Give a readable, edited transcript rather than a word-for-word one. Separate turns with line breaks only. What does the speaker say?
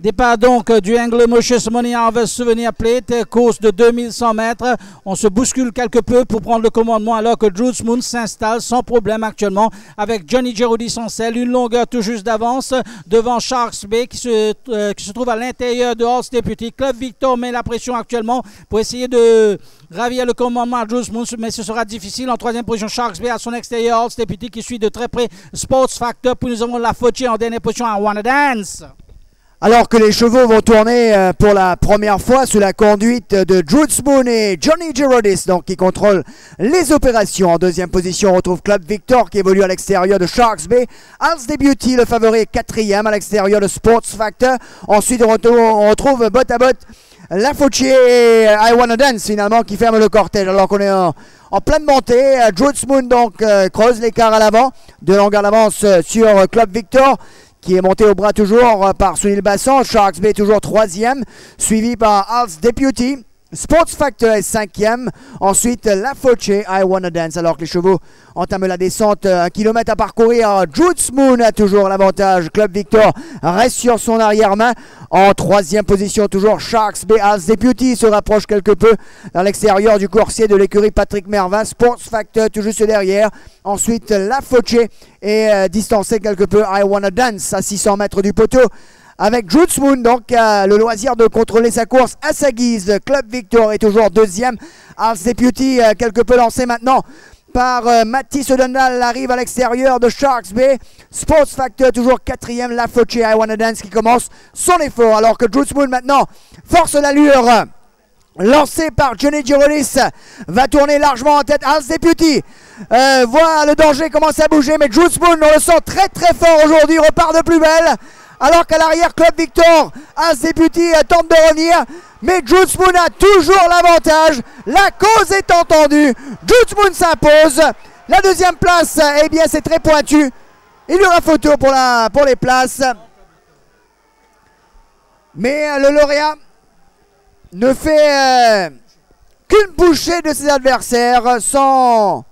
Départ donc du Anglo-Mauritius Money Harvest Souvenir Plate, course de 2100 mètres. On se bouscule quelque peu pour prendre le commandement alors que Jules Moon s'installe sans problème actuellement avec Johnny Giroudis en selle. Une longueur tout juste d'avance devant Sharks Bay qui se trouve à l'intérieur de Halls Deputy. Club Victor met la pression actuellement pour essayer de ravir le commandement à Jules Moon, mais ce sera difficile. En troisième position, Sharks Bay à son extérieur, Halls Deputy qui suit de très près Sports Factor. Puis nous avons La Fauché en dernière position à Wanna Dance.
Alors que les chevaux vont tourner pour la première fois sous la conduite de Jules Moon et Johnny Giroudis, donc qui contrôlent les opérations. En deuxième position, on retrouve Club Victor qui évolue à l'extérieur de Sharks Bay. Halls Deputy, le favori, est quatrième à l'extérieur de Sports Factor. Ensuite, on retrouve botte à botte La Fauché et I Wanna Dance finalement qui ferment le cortège alors qu'on est en pleine montée. Jules Moon donc creuse l'écart à l'avant, de longueur d'avance sur Club Victor, qui est monté au bras toujours par Sunil Bassan. Sharks Bay toujours troisième, suivi par Halls Deputy. Sports Factor est cinquième. Ensuite, La Fauché, I Wanna Dance. Alors que les chevaux entament la descente, 1 kilomètre à parcourir. Jules Moon a toujours l'avantage. Club Victor reste sur son arrière-main. En troisième position, toujours Sharks Bay. Halls Deputy se rapproche quelque peu dans l'extérieur du coursier de l'écurie Patrick Mervin. Sports Factor tout juste derrière. Ensuite, La Fauché est distancé quelque peu. I Wanna Dance à 600 mètres du poteau, avec Jules Moon donc le loisir de contrôler sa course à sa guise. Club Victor est toujours deuxième. Halls Deputy quelque peu lancé maintenant par Mathis O'Donnell, arrive à l'extérieur de Sharks Bay. Sports Factor toujours quatrième. La Fauché, I Wanna Dance qui commence son effort alors que Jules Moon maintenant force l'allure. Lancé par Johnny Giroudis, va tourner largement en tête. Halls Deputy voit le danger commencer à bouger, mais Jules Moon, on le sent très très fort aujourd'hui, repart de plus belle. Alors qu'à l'arrière, Club Victor, Halls Deputy tente de revenir, mais Jules Moon a toujours l'avantage. La cause est entendue. Jules Moon s'impose. La deuxième place, eh bien, c'est très pointu. Il y aura photo pour les places. Mais le lauréat ne fait qu'une bouchée de ses adversaires sans